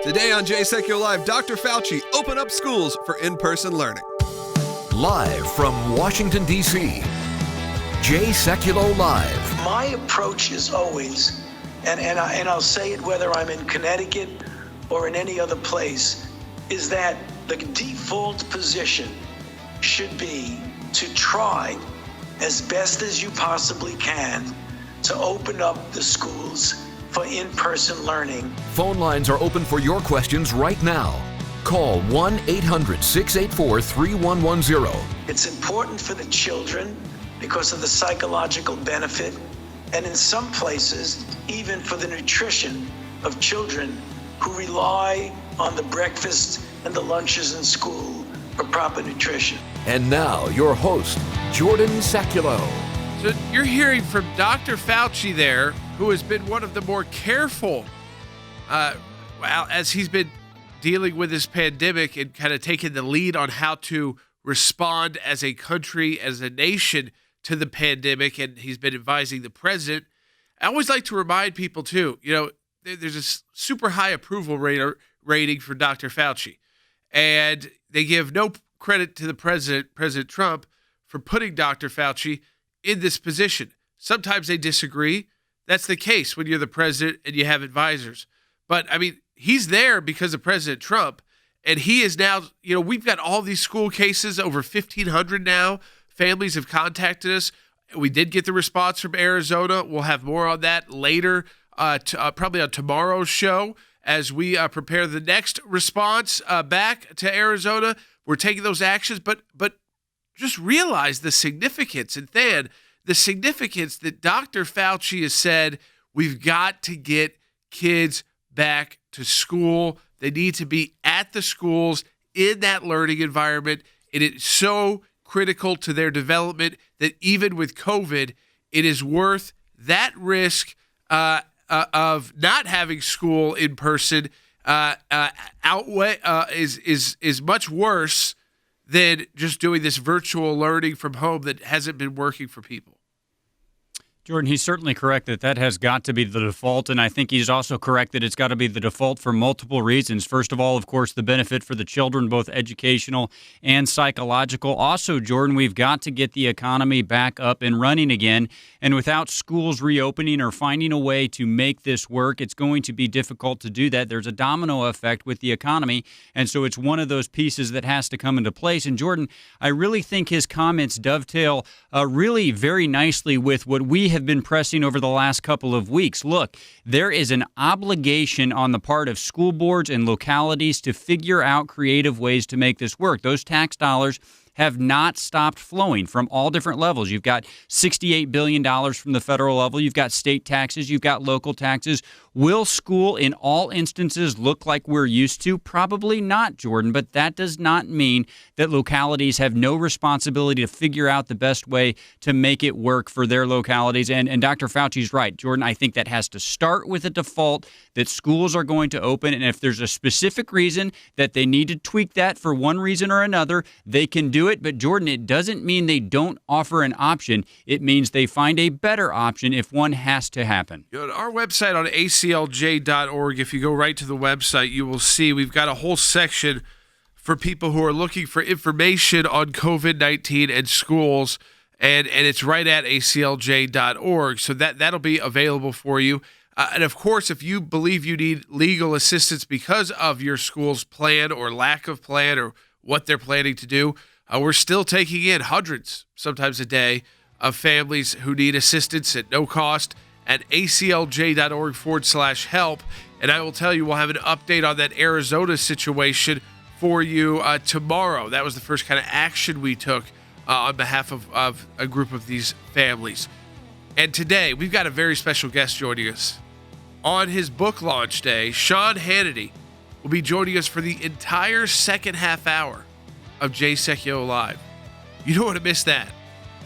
Today on Jay Sekulow Live, Dr. Fauci open up schools for in-person learning. Live from Washington, D.C., Jay Sekulow Live. My approach is always, and I'll say it whether I'm in Connecticut or in any other place, is that the default position should be to try as best as you possibly can to open up the schools for in-person learning. Phone lines are open for your questions right now. Call 1-800-684-3110. It's important for the children because of the psychological benefit, and in some places, even for the nutrition of children who rely on the breakfast and the lunches in school for proper nutrition. And now, your host, Jordan Sekulow. So you're hearing from Dr. Fauci there, who has been one of the more careful, as he's been dealing with this pandemic and kind of taking the lead on how to respond as a country, as a nation to the pandemic, and he's been advising the president. I always like to remind people, too, there's a super high approval rating for Dr. Fauci, and they give no credit to the president, President Trump, for putting Dr. Fauci in this position. Sometimes they disagree. That's the case when you're the president and you have advisors. But, he's there because of President Trump, and he is now, we've got all these school cases, over 1,500 now. Families have contacted us. We did get the response from Arizona. We'll have more on that later, probably on tomorrow's show, as we prepare the next response back to Arizona. We're taking those actions, but just realize the significance, and then the significance that Dr. Fauci has said, we've got to get kids back to school. They need to be at the schools in that learning environment. And it's so critical to their development that even with COVID, it is worth that risk of not having school in person is much worse than just doing this virtual learning from home that hasn't been working for people. Jordan, he's certainly correct that has got to be the default, and I think he's also correct that it's got to be the default for multiple reasons. First of all, of course, the benefit for the children, both educational and psychological. Also, Jordan, we've got to get the economy back up and running again, and without schools reopening or finding a way to make this work, it's going to be difficult to do that. There's a domino effect with the economy, and so it's one of those pieces that has to come into place. And Jordan, I really think his comments dovetail really very nicely with what we have been pressing over the last couple of weeks. Look, there is an obligation on the part of school boards and localities to figure out creative ways to make this work. Those tax dollars have not stopped flowing from all different levels. You've got $68 billion from the federal level. You've got state taxes. You've got local taxes. Will school in all instances look like we're used to? Probably not, Jordan, but that does not mean that localities have no responsibility to figure out the best way to make it work for their localities. And Dr. Fauci's right, Jordan. I think that has to start with a default that schools are going to open. And if there's a specific reason that they need to tweak that for one reason or another, they can do it. But Jordan, it doesn't mean they don't offer an option. It means they find a better option if one has to happen. Our website on ACLJ.org, if you go right to the website, you will see we've got a whole section for people who are looking for information on COVID-19 and schools, and it's right at ACLJ.org. So that'll be available for you. And of course, if you believe you need legal assistance because of your school's plan or lack of plan or what they're planning to do, we're still taking in hundreds, sometimes a day, of families who need assistance at no cost at aclj.org/help. And I will tell you, we'll have an update on that Arizona situation for you tomorrow. That was the first kind of action we took on behalf of a group of these families. And today, we've got a very special guest joining us. On his book launch day, Sean Hannity will be joining us for the entire second half hour of Jay Sekulow Live. You don't want to miss that.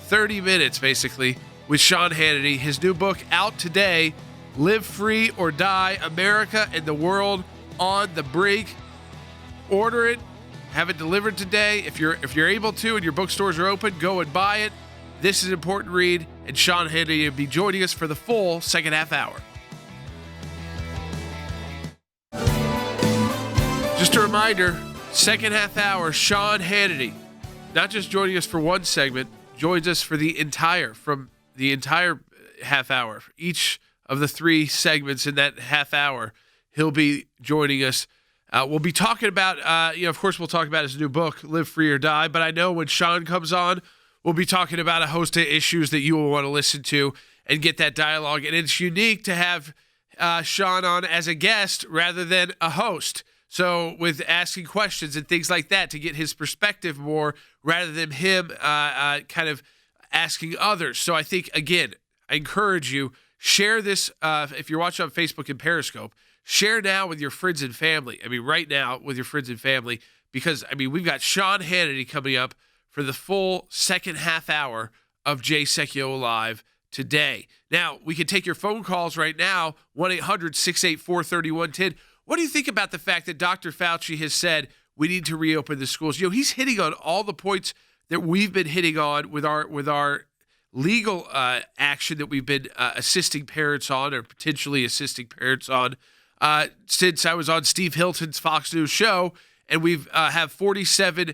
30 minutes, basically, with Sean Hannity. His new book out today, Live Free or Die, America and the World on the Brink. Order it. Have it delivered today. If you're able to and your bookstores are open, go and buy it. This is an important read, and Sean Hannity will be joining us for the full second half hour. Just a reminder, second half hour, Sean Hannity, not just joining us for one segment, joins us for the entire half hour. Each of the three segments in that half hour, he'll be joining us. We'll be talking about, of course, we'll talk about his new book, Live Free or Die. But I know when Sean comes on, we'll be talking about a host of issues that you will want to listen to and get that dialogue. And it's unique to have Sean on as a guest rather than a host. So with asking questions and things like that to get his perspective more rather than him kind of asking others. So I think, again, I encourage you, share this if you're watching on Facebook and Periscope. Share now with your friends and family. I mean, right now with your friends and family, because, I mean, we've got Sean Hannity coming up for the full second half hour of Jay Sekulow Live today. Now, we can take your phone calls right now, 1-800-684-3110. What do you think about the fact that Dr. Fauci has said we need to reopen the schools? You know, he's hitting on all the points that we've been hitting on with our legal action that we've been assisting parents on or potentially assisting parents on since I was on Steve Hilton's Fox News show, and we've have 47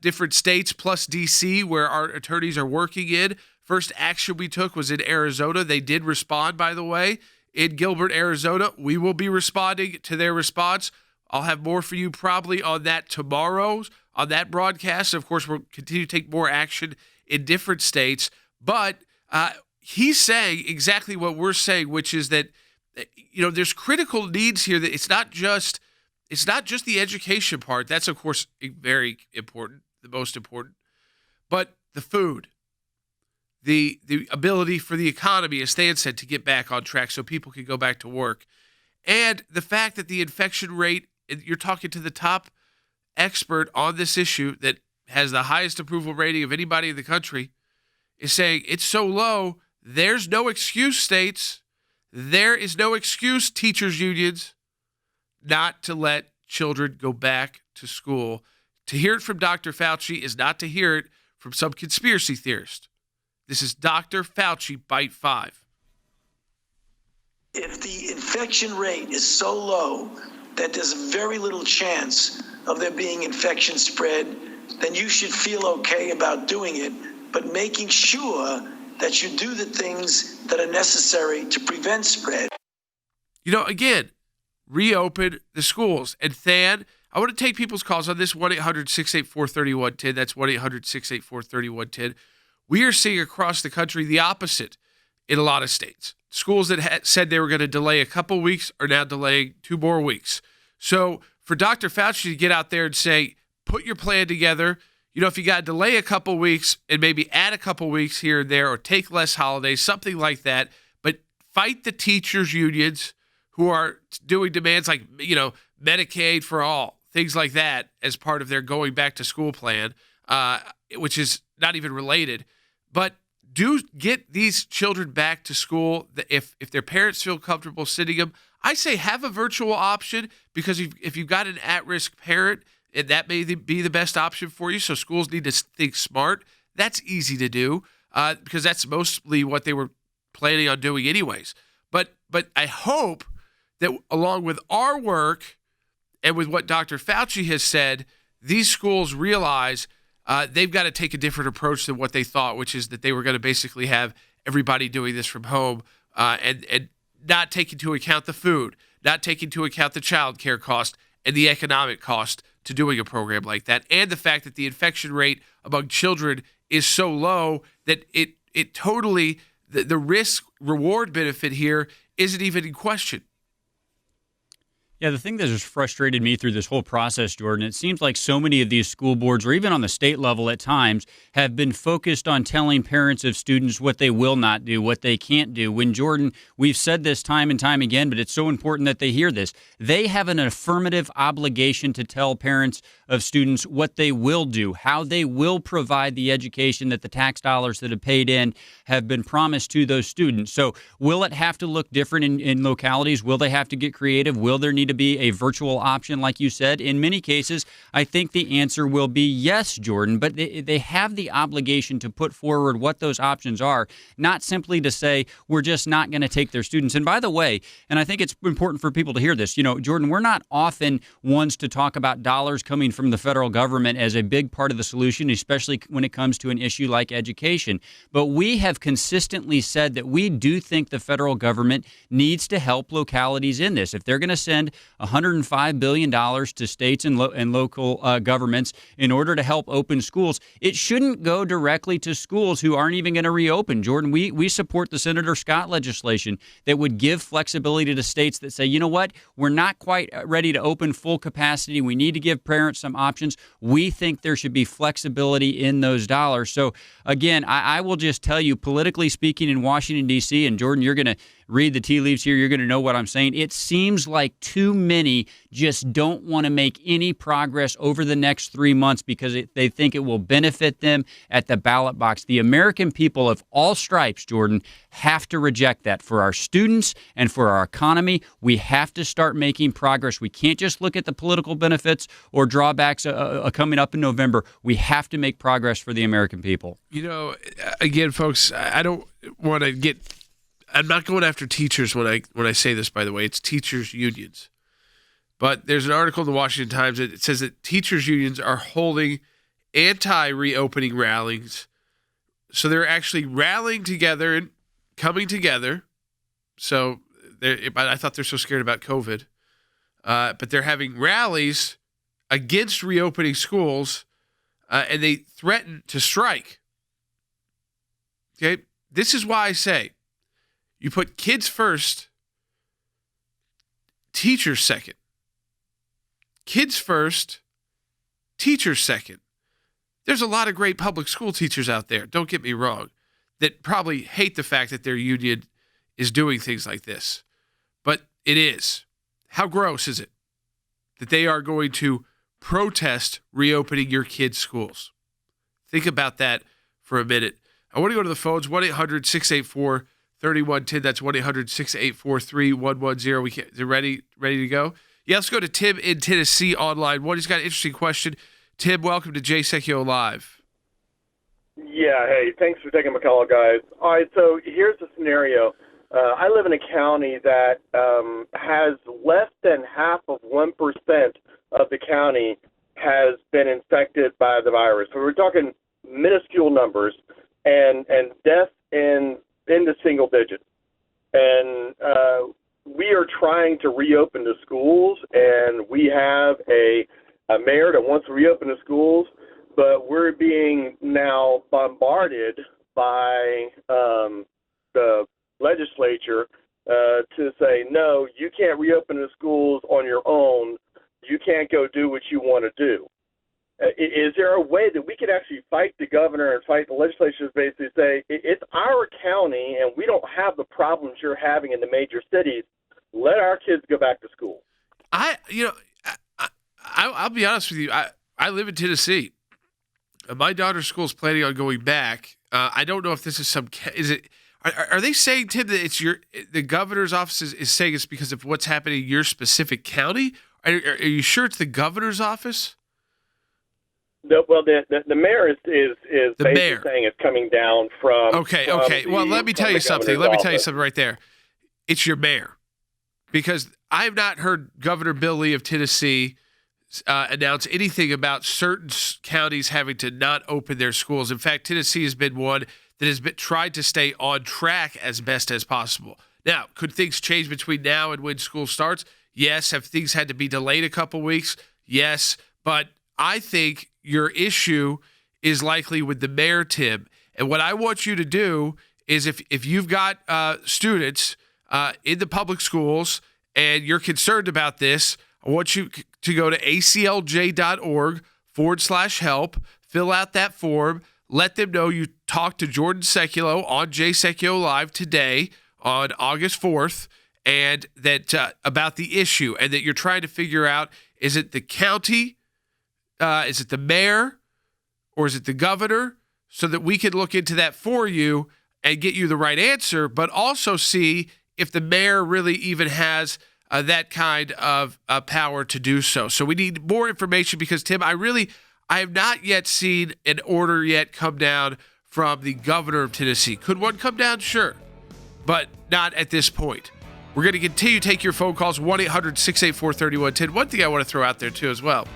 different states plus D.C. where our attorneys are working in. First action we took was in Arizona. They did respond, by the way. In Gilbert, Arizona, we will be responding to their response. I'll have more for you probably on that tomorrow, on that broadcast. Of course, we'll continue to take more action in different states. But he's saying exactly what we're saying, which is that, you know, there's critical needs here. That it's not just the education part. That's, of course, very important, the most important. But the food, the ability for the economy, as Stan said, to get back on track so people can go back to work. And the fact that the infection rate, you're talking to the top expert on this issue that has the highest approval rating of anybody in the country, is saying it's so low, there's no excuse, states. There is no excuse, teachers' unions, not to let children go back to school. To hear it from Dr. Fauci is not to hear it from some conspiracy theorist. This is Dr. Fauci, Bite 5. If the infection rate is so low that there's very little chance of there being infection spread, then you should feel okay about doing it, but making sure that you do the things that are necessary to prevent spread. You know, again, reopen the schools. And Than, I want to take people's calls on this, 1-800-684-3110. That's 1-800-684-3110. We are seeing across the country the opposite in a lot of states. Schools that said they were going to delay a couple weeks are now delaying 2 more weeks. So for Dr. Fauci to get out there and say, put your plan together. You know, if you got to delay a couple weeks and maybe add a couple weeks here and there or take less holidays, something like that, but fight the teachers' unions who are doing demands like, you know, Medicaid for all, things like that as part of their going back to school plan, which is not even related. But do get these children back to school if their parents feel comfortable sending them. I say have a virtual option, because if you've got an at-risk parent, and that may be the best option for you. So schools need to think smart. That's easy to do because that's mostly what they were planning on doing anyways. But I hope that along with our work and with what Dr. Fauci has said, these schools realize they've got to take a different approach than what they thought, which is that they were going to basically have everybody doing this from home and not take into account the food, not take into account the child care cost and the economic cost to doing a program like that, and the fact that the infection rate among children is so low that it totally, the risk-reward benefit here isn't even in question. Yeah, the thing that has frustrated me through this whole process, Jordan, it seems like so many of these school boards, or even on the state level at times, have been focused on telling parents of students what they will not do, what they can't do. When, Jordan, we've said this time and time again, but it's so important that they hear this. They have an affirmative obligation to tell parents of students what they will do, how they will provide the education that the tax dollars that have paid in have been promised to those students. So will it have to look different in localities? Will they have to get creative? Will there need to to be a virtual option, like you said? In many cases, I think the answer will be yes, Jordan, but they have the obligation to put forward what those options are, not simply to say we're just not going to take their students. And by the way, and I think it's important for people to hear this, Jordan, we're not often ones to talk about dollars coming from the federal government as a big part of the solution, especially when it comes to an issue like education. But we have consistently said that we do think the federal government needs to help localities in this. If they're going to send $105 billion to states and local governments in order to help open schools, it shouldn't go directly to schools who aren't even going to reopen. Jordan, we support the Senator Scott legislation that would give flexibility to states that say, you know what, we're not quite ready to open full capacity. We need to give parents some options. We think there should be flexibility in those dollars. So again, I will just tell you, politically speaking in Washington, D.C., and Jordan, you're going to read the tea leaves here, you're going to know what I'm saying. It seems like too many just don't want to make any progress over the next 3 months because they think it will benefit them at the ballot box. The American people of all stripes, Jordan, have to reject that. For our students and for our economy, we have to start making progress. We can't just look at the political benefits or drawbacks coming up in November. We have to make progress for the American people. Again, folks, I don't want to get... I'm not going after teachers when I say this, by the way. It's teachers' unions. But there's an article in the Washington Times that says that teachers' unions are holding anti-reopening rallies. So they're actually rallying together and coming together. So I thought they're so scared about COVID. But they're having rallies against reopening schools, and they threaten to strike. Okay? This is why I say, you put kids first, teachers second. Kids first, teachers second. There's a lot of great public school teachers out there, don't get me wrong, that probably hate the fact that their union is doing things like this. But it is. How gross is it that they are going to protest reopening your kids' schools? Think about that for a minute. I want to go to the phones, 1-800-684-3110. That's 1-800-684-3110. They're ready to go? Yeah, let's go to Tim in Tennessee online. He's got an interesting question. Tim, welcome to Jay Sekulow Live. Yeah, hey, thanks for taking my call, guys. All right, so here's the scenario. I live in a county that has less than half of 1% of the county has been infected by the virus. So we're talking minuscule numbers and deaths in the single digits. And we are trying to reopen the schools, and we have a mayor that wants to reopen the schools, but we're being now bombarded by the legislature to say, no, you can't reopen the schools on your own. You can't go do what you want to do. Is there a way that we could actually fight the governor and fight the legislature, basically say, it's our county and we don't have the problems you're having in the major cities. Let our kids go back to school. I'll be honest with you. I live in Tennessee. My daughter's school is planning on going back. I don't know if this is are they saying, Tim, that it's the governor's office is saying it's because of what's happening in your specific county? Are you sure it's the governor's office? No, well, the mayor is basically saying it's coming down from. Okay. Well, let me tell you something. Right there. It's your mayor, because I have not heard Governor Bill Lee of Tennessee announce anything about certain counties having to not open their schools. In fact, Tennessee has been one that has tried to stay on track as best as possible. Now, could things change between now and when school starts? Yes. Have things had to be delayed a couple weeks? Yes. But I think your issue is likely with the mayor, Tim. And what I want you to do is if you've got students in the public schools and you're concerned about this, I want you to go to aclj.org/help, fill out that form, let them know you talked to Jordan Sekulow on Jay Sekulow Live today on August 4th, and that about the issue, and that you're trying to figure out, is it the county, is it the mayor, or is it the governor, so that we can look into that for you and get you the right answer, but also see if the mayor really even has that kind of power to do so. So we need more information because, Tim, I have not yet seen an order yet come down from the governor of Tennessee. Could one come down? Sure, but not at this point. We're going to continue to take your phone calls, 1-800-684-3110. One thing I want to throw out there, too, as well.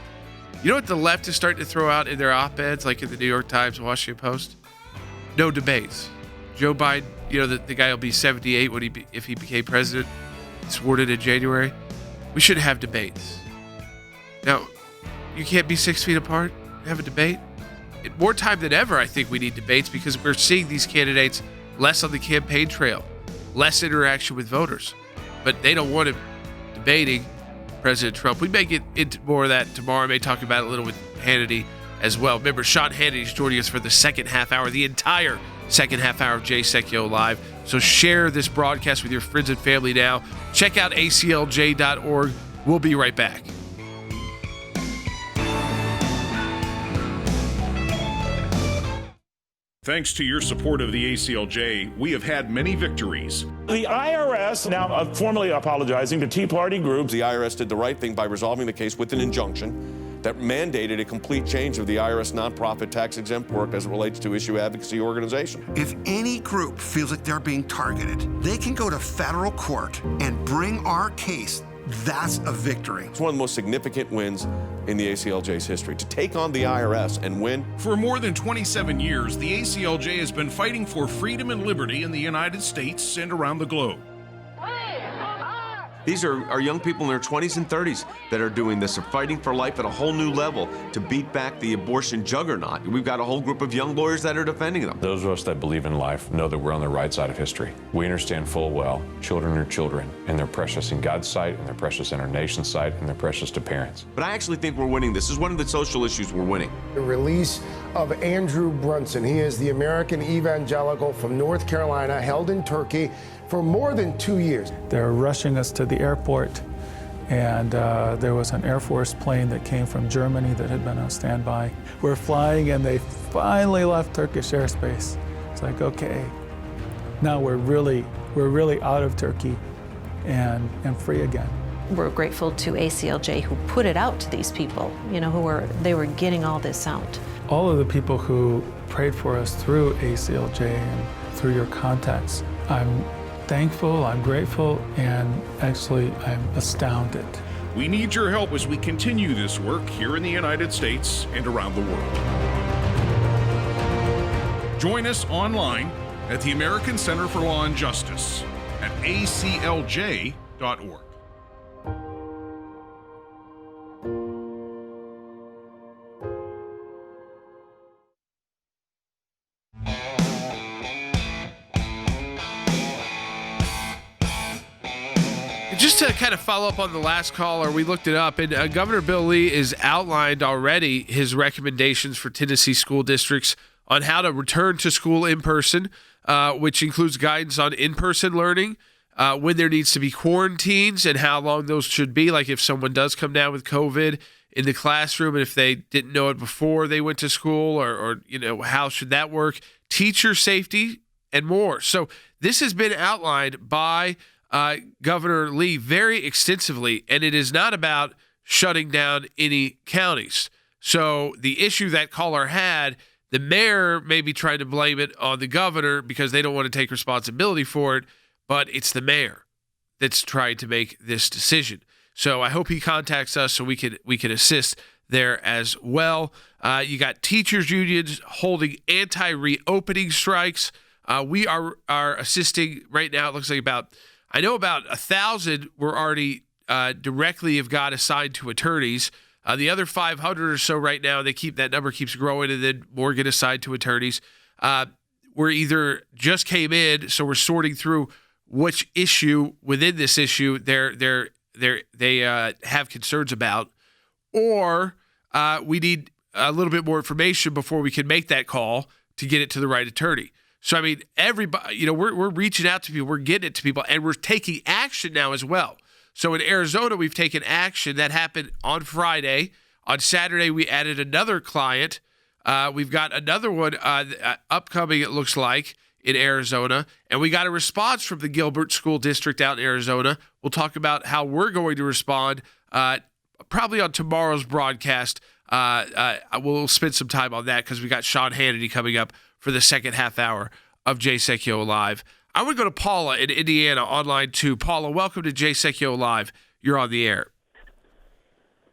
You know what the left is starting to throw out in their op-eds, like in the New York Times, Washington Post? No debates. Joe Biden, the guy will be 78 if he became president, sworn in January. We should have debates. Now, you can't be 6 feet apart and have a debate. More time than ever, I think we need debates because we're seeing these candidates less on the campaign trail, less interaction with voters. But they don't want him debating President Trump. We may get into more of that tomorrow. I may talk about it a little with Hannity as well. Remember, Sean Hannity is joining us for the second half hour, the entire second half hour of Jay Sekulow Live. So share this broadcast with your friends and family now. Check out ACLJ.org. We'll be right back. Thanks to your support of the ACLJ, we have had many victories. The IRS now formally apologizing to Tea Party groups. The IRS did the right thing by resolving the case with an injunction that mandated a complete change of the IRS nonprofit tax-exempt work as it relates to issue advocacy organization. If any group feels like they're being targeted, they can go to federal court and bring our case. That's a victory. It's one of the most significant wins in the ACLJ's history, to take on the IRS and win. For more than 27 years, the ACLJ has been fighting for freedom and liberty in the United States and around the globe. These are young people in their 20s and 30s that are doing this. They're fighting for life at a whole new level to beat back the abortion juggernaut. We've got a whole group of young lawyers that are defending them. Those of us that believe in life know that we're on the right side of history. We understand full well children are children, and they're precious in God's sight, and they're precious in our nation's sight, and they're precious to parents. But I actually think we're winning. This is one of the social issues we're winning. The release of Andrew Brunson. He is the American evangelical from North Carolina, held in Turkey for more than 2 years. They're rushing us to the airport, and there was an Air Force plane that came from Germany that had been on standby. We're flying, and they finally left Turkish airspace. It's like, okay, now we're really out of Turkey and free again. We're grateful to ACLJ who put it out to these people, they were getting all this out. All of the people who prayed for us through ACLJ and through your contacts, I'm thankful, I'm grateful, and actually I'm astounded. We need your help as we continue this work here in the United States and around the world. Join us online at the American Center for Law and Justice at aclj.org. Just to kind of follow up on the last caller, we looked it up, and Governor Bill Lee has outlined already his recommendations for Tennessee school districts on how to return to school in person, which includes guidance on in-person learning, when there needs to be quarantines and how long those should be, like if someone does come down with COVID in the classroom and if they didn't know it before they went to school, or how should that work, teacher safety, and more. So this has been outlined by Governor Lee very extensively, and it is not about shutting down any counties. So the issue that caller had, the mayor may be trying to blame it on the governor because they don't want to take responsibility for it, but it's the mayor that's trying to make this decision. So I hope he contacts us so we can assist there as well. You got teachers unions holding anti-reopening strikes. We are assisting right now. It looks like about 1,000 were already directly have got assigned to attorneys. The other 500 or so right now, that number keeps growing, and then more get assigned to attorneys. We're either just came in, so we're sorting through which issue within this issue they have concerns about, or we need a little bit more information before we can make that call to get it to the right attorney. So, I mean, everybody, we're reaching out to people, we're getting it to people, and we're taking action now as well. So in Arizona, we've taken action. That happened on Friday. On Saturday, we added another client. We've got another one upcoming, it looks like, in Arizona, and we got a response from the Gilbert School District out in Arizona. We'll talk about how we're going to respond probably on tomorrow's broadcast. We'll spend some time on that because we got Sean Hannity coming up for the second half hour of Jay Sekulow Live. I want to go to Paula in Indiana online too. Paula, welcome to Jay Sekulow Live. You're on the air.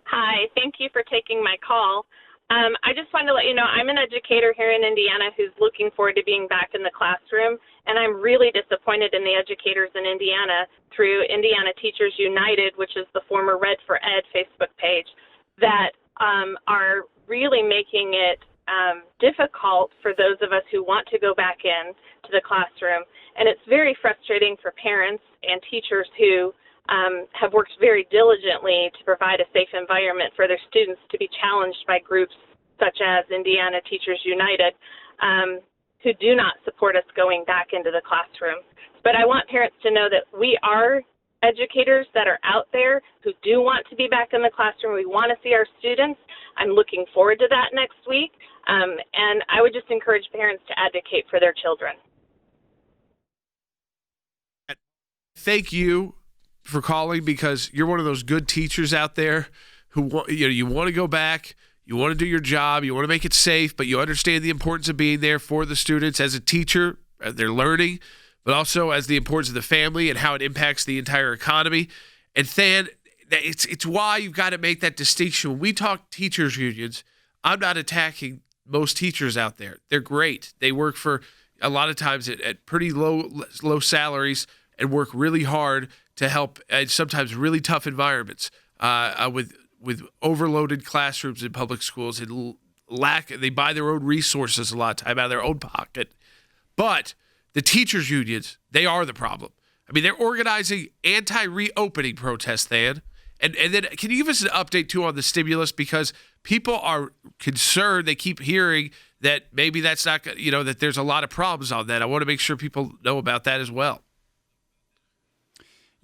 Hi, thank you for taking my call. I just wanted to let you know I'm an educator here in Indiana who's looking forward to being back in the classroom, and I'm really disappointed in the educators in Indiana through Indiana Teachers United, which is the former Red for Ed Facebook page, that are really making it difficult for those of us who want to go back in to the classroom. And it's very frustrating for parents and teachers who have worked very diligently to provide a safe environment for their students to be challenged by groups such as Indiana Teachers United, who do not support us going back into the classroom. But I want parents to know that we are educators that are out there who do want to be back in the classroom. We want to see our students. I'm looking forward to that next week. And I would just encourage parents to advocate for their children. Thank you for calling, because you're one of those good teachers out there who you want to go back, you want to do your job, you want to make it safe, but you understand the importance of being there for the students as a teacher, they're learning, but also as the importance of the family and how it impacts the entire economy. And Than, it's why you've got to make that distinction. When we talk teachers unions, I'm not attacking most teachers out there. They're great. They work for a lot of times at pretty low salaries and work really hard to help sometimes really tough environments with overloaded classrooms in public schools and they buy their own resources a lot of time out of their own pocket. But the teachers unions, they are the problem. I mean, they're organizing anti-reopening protests, Than. And then can you give us an update too on the stimulus, because people are concerned. They keep hearing that maybe that's not, that there's a lot of problems on that. I want to make sure people know about that as well.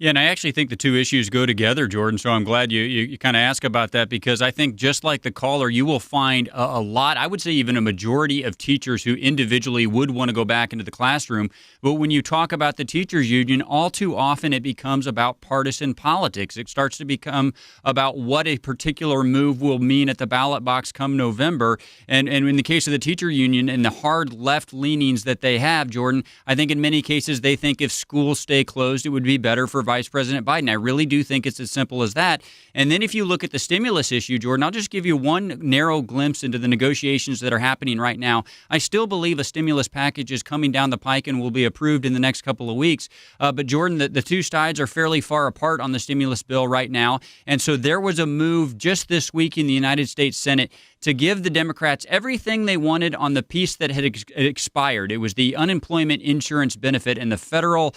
Yeah, and I actually think the two issues go together, Jordan, so I'm glad you kind of ask about that, because I think just like the caller, you will find a lot, I would say even a majority of teachers who individually would want to go back into the classroom. But when you talk about the teachers union, all too often it becomes about partisan politics. It starts to become about what a particular move will mean at the ballot box come November. And in the case of the teacher union and the hard left leanings that they have, Jordan, I think in many cases they think if schools stay closed, it would be better for Vice President Biden. I really do think it's as simple as that. And then if you look at the stimulus issue, Jordan, I'll just give you one narrow glimpse into the negotiations that are happening right now. I still believe a stimulus package is coming down the pike and will be approved in the next couple of weeks. But Jordan, the two sides are fairly far apart on the stimulus bill right now. And so there was a move just this week in the United States Senate to give the Democrats everything they wanted on the piece that had expired. It was the unemployment insurance benefit and the federal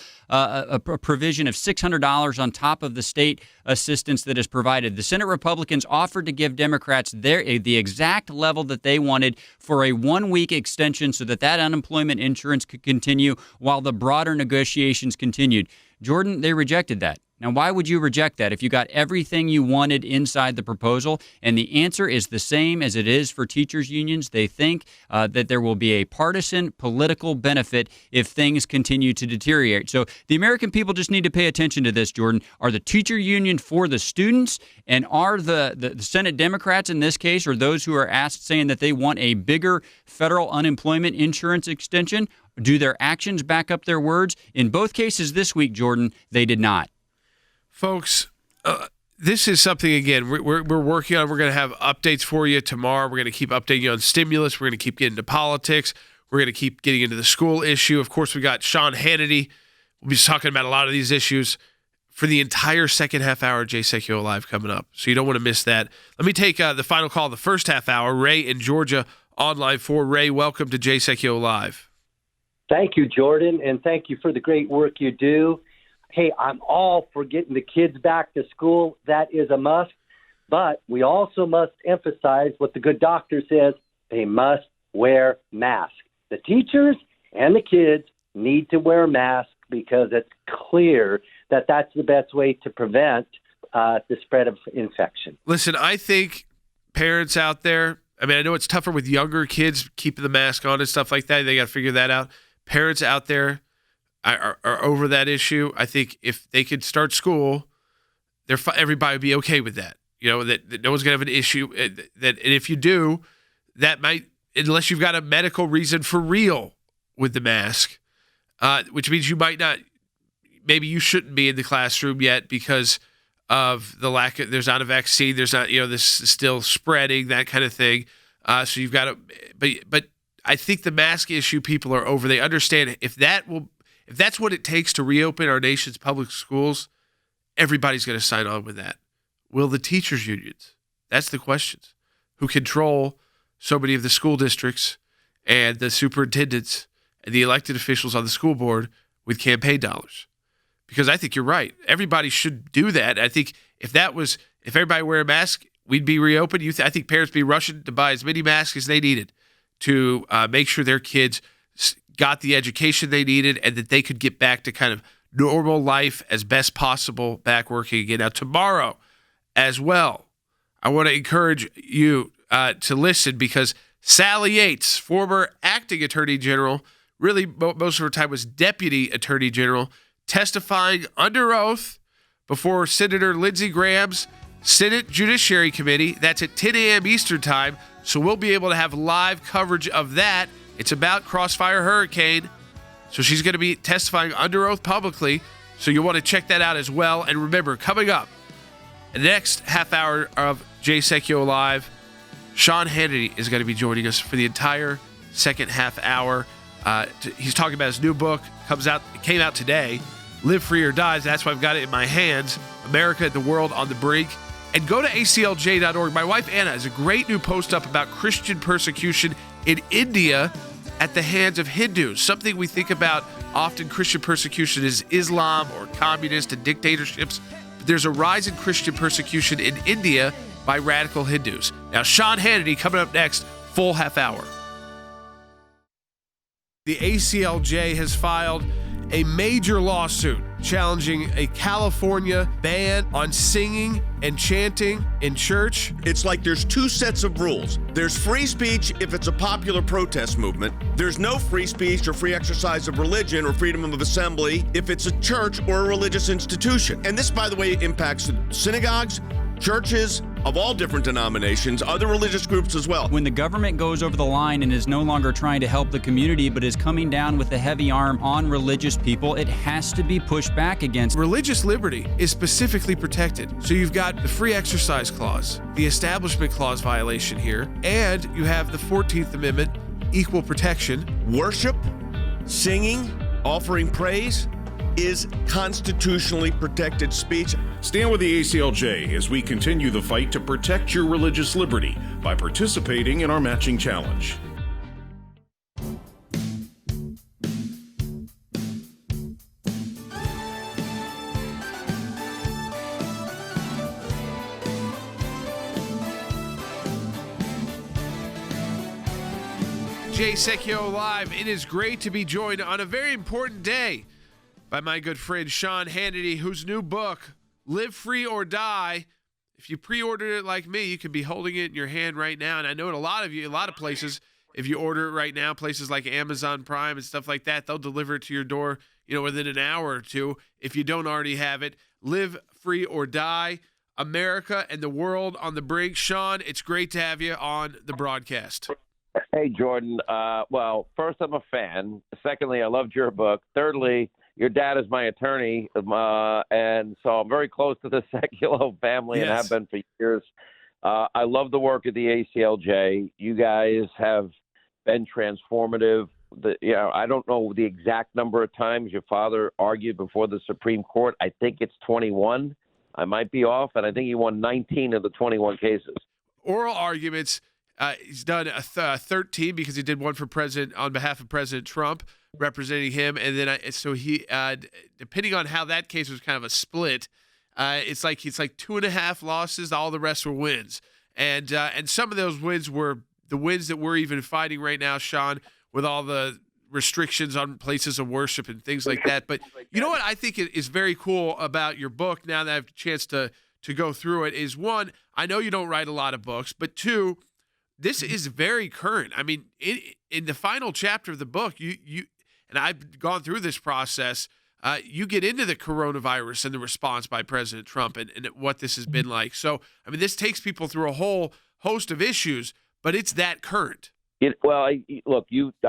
provision of $600 on top of the state assistance that is provided. The Senate Republicans offered to give Democrats the exact level that they wanted for a 1-week extension so that unemployment insurance could continue while the broader negotiations continued. Jordan, they rejected that. Now, why would you reject that if you got everything you wanted inside the proposal? And the answer is the same as it is for teachers unions. They think that there will be a partisan political benefit if things continue to deteriorate. So the American people just need to pay attention to this, Jordan. Are the teacher union for the students, and are the Senate Democrats in this case, or those who are asked saying that they want a bigger federal unemployment insurance extension? Do their actions back up their words? In both cases this week, Jordan, they did not. Folks, this is something, again, we're working on. We're going to have updates for you tomorrow. We're going to keep updating you on stimulus. We're going to keep getting into politics. We're going to keep getting into the school issue. Of course, we got Sean Hannity. We'll be talking about a lot of these issues for the entire second half hour of Jay Sekulow Live coming up. So you don't want to miss that. Let me take the final call of the first half hour. Ray in Georgia on line 4. Ray, welcome to Jay Sekulow Live. Thank you, Jordan, and thank you for the great work you do. Hey, I'm all for getting the kids back to school. That is a must. But we also must emphasize what the good doctor says. They must wear masks. The teachers and the kids need to wear masks because it's clear that that's the best way to prevent the spread of infection. Listen, I think parents out there, I know it's tougher with younger kids keeping the mask on and stuff like that. They got to figure that out. parents out there are over that issue. I think if they could start school, everybody would be okay with that. That no one's going to have an issue. And if you do, that might, unless you've got a medical reason for real with the mask, which means you might not, maybe you shouldn't be in the classroom yet because of the lack of, there's not a vaccine, there's not, this is still spreading, that kind of thing. So you've got to, but I think the mask issue people are over. They understand if that's what it takes to reopen our nation's public schools, everybody's going to sign on with that. Will the teachers' unions? That's the questions. Who control so many of the school districts and the superintendents and the elected officials on the school board with campaign dollars? Because I think you're right. Everybody should do that. I think if everybody wear a mask, we'd be reopened. I think parents would be rushing to buy as many masks as they needed to make sure their kids got the education they needed and that they could get back to kind of normal life as best possible, back working again. Now, tomorrow as well, I want to encourage you to listen because Sally Yates, former acting attorney general, really most of her time was deputy attorney general, testifying under oath before Senator Lindsey Graham's Senate Judiciary Committee. That's at 10 a.m. Eastern Time, so we'll be able to have live coverage of that. It's about Crossfire Hurricane, so she's going to be testifying under oath publicly, so you'll want to check that out as well. And remember, coming up, the next half hour of Jay Sekulow Live, Sean Hannity is going to be joining us for the entire second half hour. He's talking about his new book. It came out today, Live Free or Die. That's why I've got it in my hands. America and the World on the Brink. And go to ACLJ.org. My wife Anna has a great new post up about Christian persecution in India at the hands of Hindus. Something we think about often, Christian persecution is Islam or communist and dictatorships. But there's a rise in Christian persecution in India by radical Hindus. Now, Sean Hannity coming up next, full half hour. The ACLJ has filed a major lawsuit challenging a California ban on singing and chanting in church. It's like there's two sets of rules. There's free speech if it's a popular protest movement. There's no free speech or free exercise of religion or freedom of assembly if it's a church or a religious institution. And this, by the way, impacts synagogues, churches of all different denominations, other religious groups as well. When the government goes over the line and is no longer trying to help the community but is coming down with a heavy arm on religious people, it has to be pushed back against. Religious liberty is specifically protected. So you've got the free exercise clause, the establishment clause violation here, and you have the 14th Amendment, equal protection. Worship, singing, offering praise is constitutionally protected speech. Stand with the ACLJ as we continue the fight to protect your religious liberty by participating in our matching challenge. Jay Sekulow Live. It is great to be joined on a very important day by my good friend Sean Hannity, whose new book, Live Free or Die. If you pre-ordered it like me, you could be holding it in your hand right now. And I know a lot of places, if you order it right now, places like Amazon Prime and stuff like that, they'll deliver it to your door, within an hour or two. If you don't already have it, Live Free or Die, America and the World on the Brink. Sean, it's great to have you on the broadcast. Hey, Jordan. Well, first, I'm a fan. Secondly, I loved your book. Thirdly, your dad is my attorney, and so I'm very close to the Sekulow family and have been for years. I love the work of the ACLJ. You guys have been transformative. I don't know the exact number of times your father argued before the Supreme Court. I think it's 21. I might be off, and I think he won 19 of the 21 cases. Oral arguments. He's done 13 because he did one for president on behalf of President Trump, representing him, and then he depending on how that case was kind of a split, it's like 2.5 losses, all the rest were wins, and some of those wins were the wins that we're even fighting right now, Sean, with all the restrictions on places of worship and things like that. But you know what I think is very cool about your book, now that I have a chance to go through it, is one, I know you don't write a lot of books, but two, this is very current. I mean, in the final chapter of the book, and and I've gone through this process. You get into the coronavirus and the response by President Trump and what this has been like. So, I mean, this takes people through a whole host of issues, but it's that current. I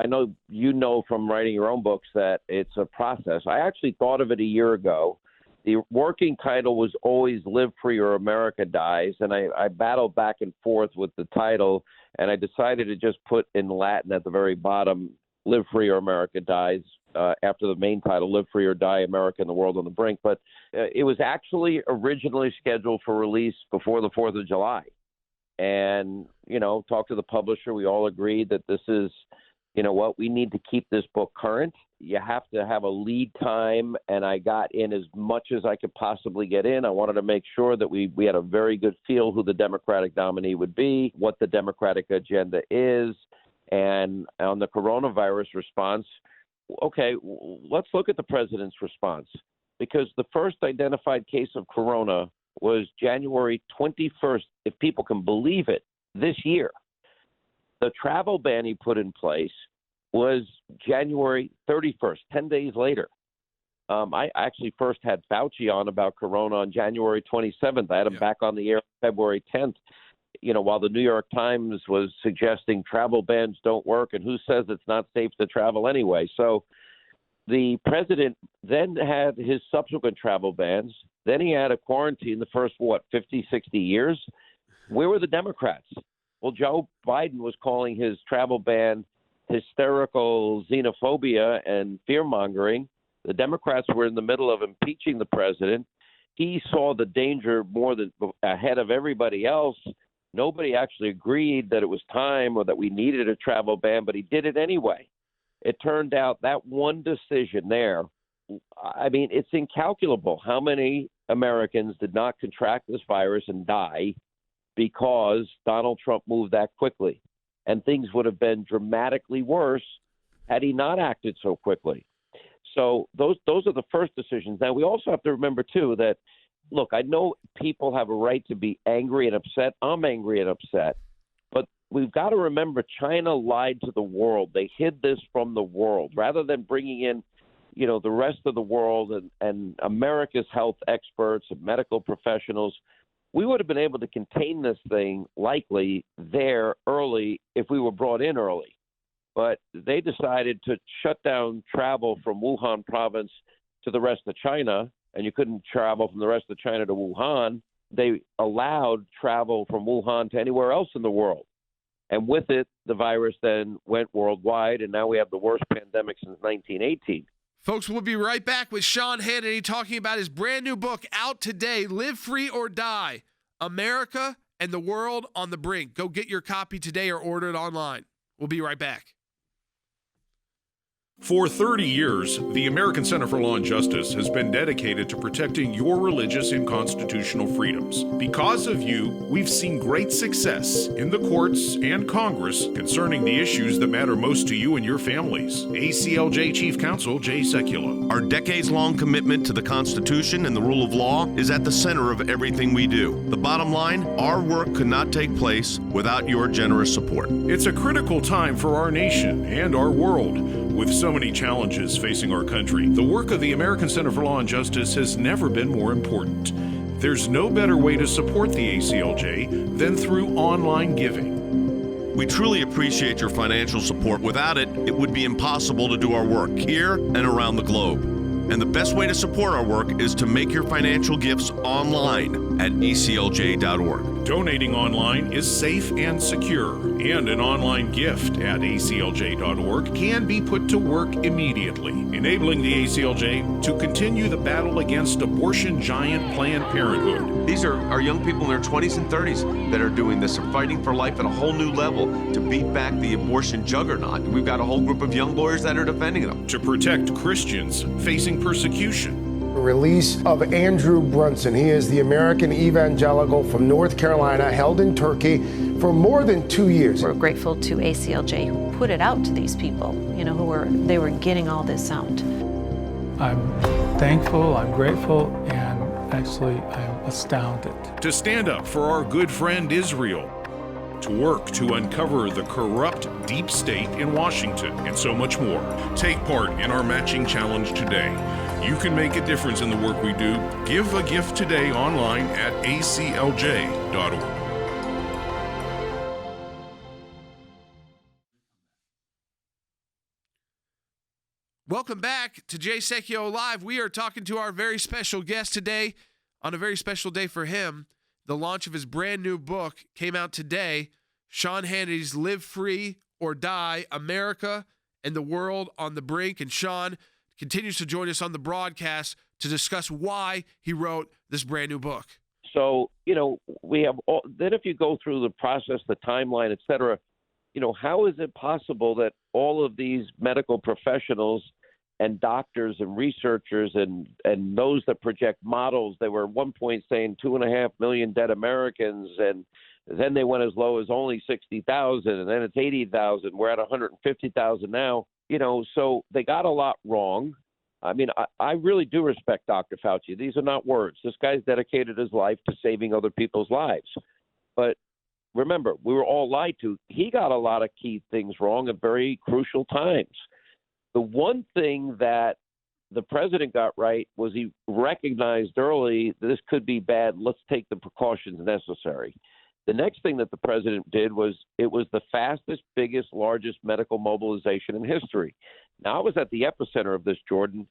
know you know from writing your own books that it's a process. I actually thought of it a year ago. The working title was always Live Free or America Dies, and I battled back and forth with the title, and I decided to just put in Latin at the very bottom, Live Free or America Dies, after the main title, Live Free or Die, America and the World on the Brink. But it was actually originally scheduled for release before the 4th of July. And, talked to the publisher. We all agreed that this is, we need to keep this book current. You have to have a lead time, and I got in as much as I could possibly get in. I wanted to make sure that we had a very good feel who the Democratic nominee would be, what the Democratic agenda is, and on the coronavirus response, okay, let's look at the president's response, because the first identified case of corona was January 21st, if people can believe it, this year. The travel ban he put in place was January 31st, 10 days later. I actually first had Fauci on about corona on January 27th. I had him back on the air February 10th, while the New York Times was suggesting travel bans don't work, and who says it's not safe to travel anyway. So the president then had his subsequent travel bans. Then he had a quarantine the first, 50, 60 years? Where were the Democrats? Well, Joe Biden was calling his travel ban hysterical xenophobia and fear-mongering. The Democrats were in the middle of impeaching the president. He saw the danger more than ahead of everybody else. Nobody actually agreed that it was time or that we needed a travel ban, but he did it anyway. It turned out that one decision there, I mean, it's incalculable how many Americans did not contract this virus and die because Donald Trump moved that quickly. And things would have been dramatically worse had he not acted so quickly. So those are the first decisions. Now, we also have to remember, too, that, look, I know people have a right to be angry and upset. I'm angry and upset. But we've got to remember China lied to the world. They hid this from the world. Rather than bringing in, the rest of the world and America's health experts and medical professionals, we would have been able to contain this thing likely there early if we were brought in early. But they decided to shut down travel from Wuhan province to the rest of China, and you couldn't travel from the rest of China to Wuhan. They allowed travel from Wuhan to anywhere else in the world. And with it, the virus then went worldwide, and now we have the worst pandemic since 1918. Folks, we'll be right back with Sean Hannity talking about his brand new book out today, Live Free or Die, America and the World on the Brink. Go get your copy today or order it online. We'll be right back. For 30 years, the American Center for Law and Justice has been dedicated to protecting your religious and constitutional freedoms. Because of you, we've seen great success in the courts and Congress concerning the issues that matter most to you and your families. ACLJ Chief Counsel Jay Sekulow. Our decades-long commitment to the Constitution and the rule of law is at the center of everything we do. The bottom line, our work could not take place without your generous support. It's a critical time for our nation and our world. With so many challenges facing our country, the work of the American Center for Law and Justice has never been more important. There's no better way to support the ACLJ than through online giving. We truly appreciate your financial support. Without it, it would be impossible to do our work here and around the globe. And the best way to support our work is to make your financial gifts online at aclj.org. Donating online is safe and secure, and an online gift at aclj.org can be put to work immediately, enabling the ACLJ to continue the battle against abortion giant Planned Parenthood. These are our young people in their 20s and 30s that are doing this, are fighting for life at a whole new level to beat back the abortion juggernaut. We've got a whole group of young lawyers that are defending them. To protect Christians facing persecution. Release of Andrew Brunson. He is the American evangelical from North Carolina, held in Turkey for more than 2 years. We're grateful to ACLJ who put it out to these people, they were getting all this out. I'm thankful, I'm grateful, and actually I'm astounded. To stand up for our good friend Israel. to work to uncover the corrupt deep state in Washington, and so much more. Take part in our matching challenge today. You can make a difference in the work we do. Give a gift today online at aclj.org. Welcome back to Jay Sekulow Live. We are talking to our very special guest today on a very special day for him. The launch of his brand new book came out today. Sean Hannity's Live Free or Die, America and the World on the Brink. And Sean continues to join us on the broadcast to discuss why he wrote this brand new book. So, we have all, then if you go through the process, the timeline, et cetera, how is it possible that all of these medical professionals and doctors and researchers and those that project models, they were at one point saying 2.5 million dead Americans, and then they went as low as only 60,000, and then it's 80,000. We're at 150,000 now. So they got a lot wrong. I mean, I really do respect Dr. Fauci. These are not words. This guy's dedicated his life to saving other people's lives. But remember, we were all lied to. He got a lot of key things wrong at very crucial times. The one thing that the president got right was he recognized early that this could be bad. Let's take the precautions necessary. The next thing that the president did was it was the fastest, biggest, largest medical mobilization in history. Now, I was at the epicenter of this, Jordan,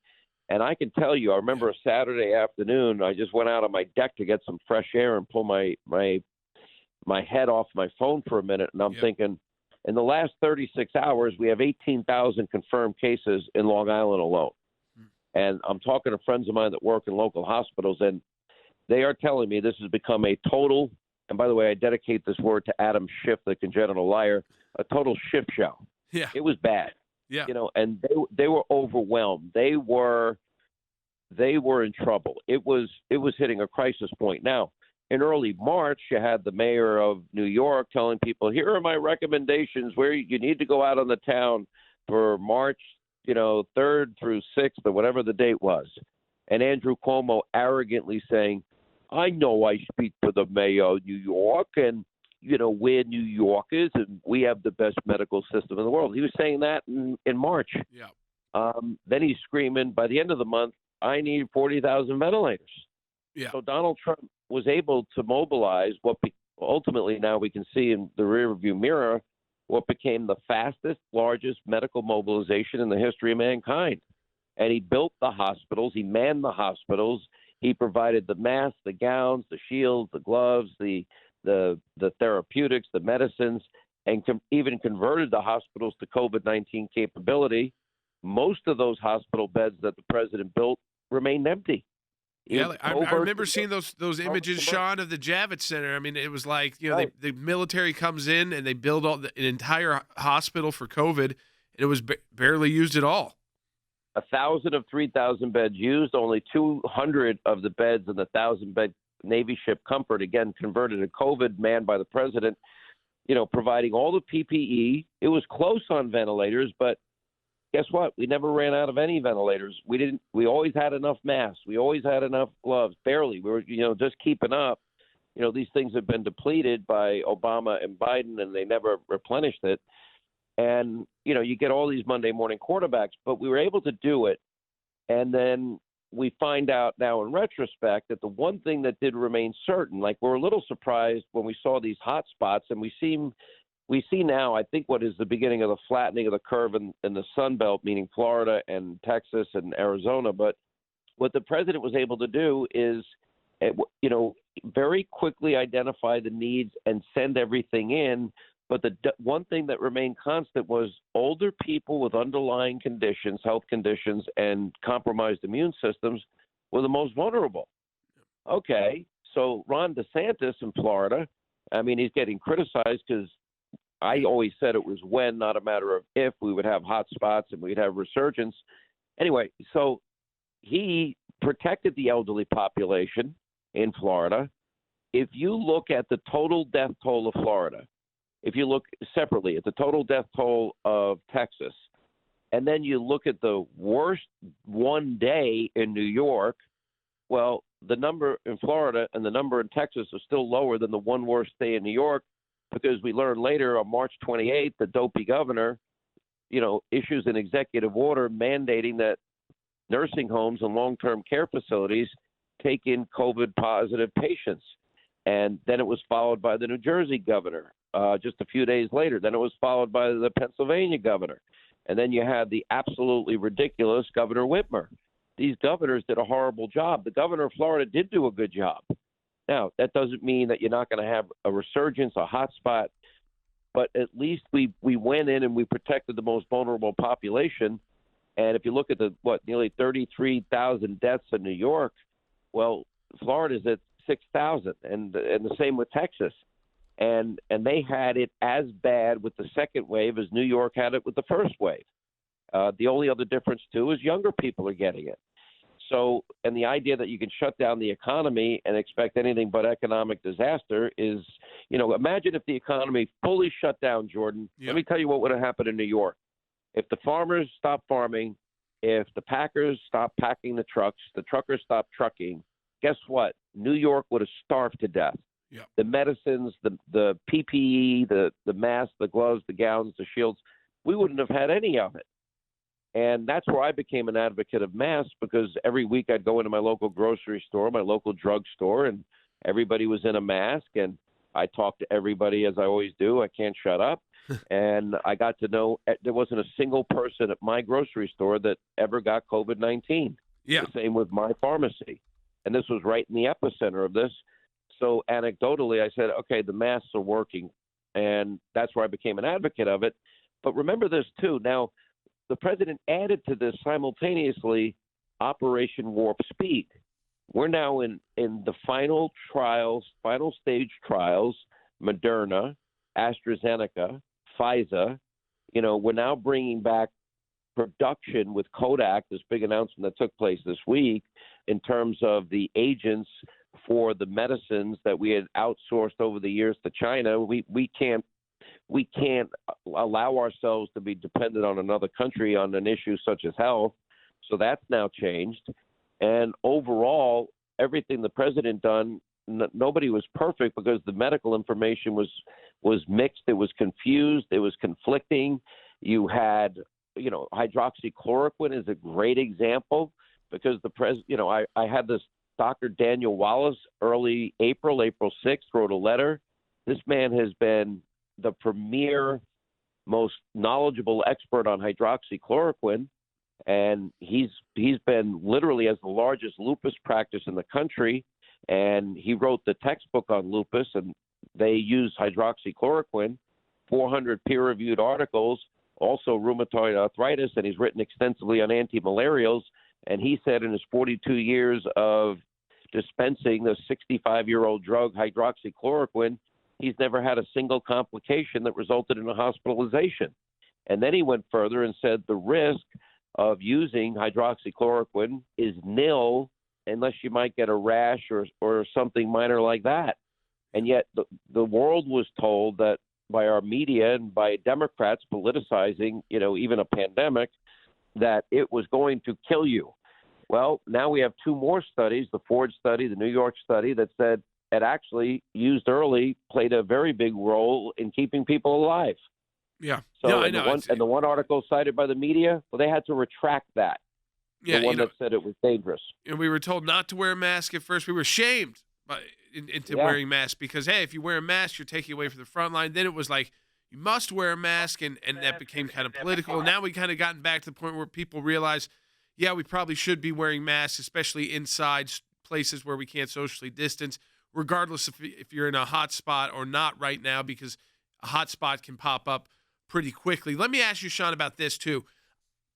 and I can tell you, I remember a Saturday afternoon, I just went out on my deck to get some fresh air and pull my head off my phone for a minute, and I'm thinking, in the last 36 hours, we have 18,000 confirmed cases in Long Island alone. And I'm talking to friends of mine that work in local hospitals, and they are telling me this has become a total, and by the way, I dedicate this word to Adam Schiff, the congenital liar, a total shit show. Yeah. It was bad. Yeah. And they were overwhelmed. They were in trouble. It was hitting a crisis point. Now, in early March, you had the mayor of New York telling people, here are my recommendations where you need to go out on the town for March, 3rd through 6th or whatever the date was. And Andrew Cuomo arrogantly saying, I know I speak for the mayor of New York and, we're New Yorkers and we have the best medical system in the world. He was saying that in March. Yeah. Then he's screaming, by the end of the month, I need 40,000 ventilators. Yeah. So Donald Trump was able to mobilize what ultimately now we can see in the rearview mirror what became the fastest, largest medical mobilization in the history of mankind. And he built the hospitals. He manned the hospitals. He provided the masks, the gowns, the shields, the gloves, the therapeutics, the medicines, and even converted the hospitals to COVID-19 capability. Most of those hospital beds that the president built remained empty. Yeah, I remember seeing those images, Sean, of the Javits Center. I mean, it was like, the military comes in and they build an entire hospital for COVID, and it was barely used at all. 1,000 of 3,000 beds used, only 200 of the beds in the 1,000-bed Navy ship Comfort, again, converted to COVID, manned by the president, providing all the PPE. It was close on ventilators, but guess what? We never ran out of any ventilators. We always had enough masks. We always had enough gloves. Barely. We were, just keeping up. These things have been depleted by Obama and Biden, and they never replenished it. And, you get all these Monday morning quarterbacks, but we were able to do it. And then we find out now in retrospect that the one thing that did remain certain, like we're a little surprised when we saw these hot spots, and we see now, I think, what is the beginning of the flattening of the curve in the Sun Belt, meaning Florida and Texas and Arizona. But what the president was able to do is, very quickly identify the needs and send everything in. But the one thing that remained constant was older people with underlying conditions, health conditions, and compromised immune systems were the most vulnerable. Okay, so Ron DeSantis in Florida, he's getting criticized because I always said it was when, not a matter of if, we would have hot spots and we'd have resurgence. Anyway, so he protected the elderly population in Florida. If you look at the total death toll of Florida, if you look separately at the total death toll of Texas, and then you look at the worst one day in New York, well, the number in Florida and the number in Texas are still lower than the one worst day in New York. because we learned later on March 28th, the dopey governor, issues an executive order mandating that nursing homes and long-term care facilities take in COVID-positive patients. And then it was followed by the New Jersey governor just a few days later. Then it was followed by the Pennsylvania governor. And then you had the absolutely ridiculous Governor Whitmer. These governors did a horrible job. The governor of Florida did do a good job. Now, that doesn't mean that you're not going to have a resurgence, a hotspot, but at least we went in and we protected the most vulnerable population. And if you look at nearly 33,000 deaths in New York, well, Florida's at 6,000, and the same with Texas. And they had it as bad with the second wave as New York had it with the first wave. The only other difference, too, is younger people are getting it. So, and the idea that you can shut down the economy and expect anything but economic disaster is, imagine if the economy fully shut down, Jordan. Yeah. Let me tell you what would have happened in New York. If the farmers stopped farming, if the packers stopped packing the trucks, the truckers stopped trucking, guess what? New York would have starved to death. Yeah. The medicines, the PPE, the masks, the gloves, the gowns, the shields, we wouldn't have had any of it. And that's where I became an advocate of masks, because every week I'd go into my local grocery store, my local drugstore, and everybody was in a mask. And I talked to everybody, as I always do. I can't shut up. And I got to know there wasn't a single person at my grocery store that ever got COVID-19. Yeah. The same with my pharmacy. And this was right in the epicenter of this. So anecdotally, I said, okay, the masks are working. And that's where I became an advocate of it. But remember this, too. Now, the president added to this simultaneously Operation Warp Speed. We're now in the final stage trials, Moderna, AstraZeneca, Pfizer. We're now bringing back production with Kodak, this big announcement that took place this week, in terms of the agents for the medicines that we had outsourced over the years to China. We can't allow ourselves to be dependent on another country on an issue such as health. So that's now changed. And overall, everything the president done, nobody was perfect, because the medical information was mixed. It was confused. It was conflicting. You had, hydroxychloroquine is a great example, because I had this Dr. Daniel Wallace early April 6th, wrote a letter. This man has been the premier, most knowledgeable expert on hydroxychloroquine, and he's been literally as the largest lupus practice in the country, and he wrote the textbook on lupus, and they use hydroxychloroquine, 400 peer-reviewed articles, also rheumatoid arthritis, and he's written extensively on antimalarials. And he said in his 42 years of dispensing the 65-year-old drug hydroxychloroquine, he's never had a single complication that resulted in a hospitalization. And then he went further and said the risk of using hydroxychloroquine is nil unless you might get a rash or something minor like that. And yet the world was told that by our media and by Democrats politicizing, even a pandemic, that it was going to kill you. Well, now we have two more studies, the Ford study, the New York study, that said it actually used early played a very big role in keeping people alive. Yeah. So no, I know. The one article cited by the media, well, they had to retract that. Yeah, the one that said it was dangerous. And we were told not to wear a mask at first. We were shamed into wearing masks because, hey, if you wear a mask, you're taking away from the front line. Then it was like, you must wear a mask, and that became kind of political. Now we kind of gotten back to the point where people realize, yeah, we probably should be wearing masks, especially inside places where we can't socially distance, regardless if you're in a hot spot or not right now, because a hot spot can pop up pretty quickly. Let me ask you, Sean, about this too.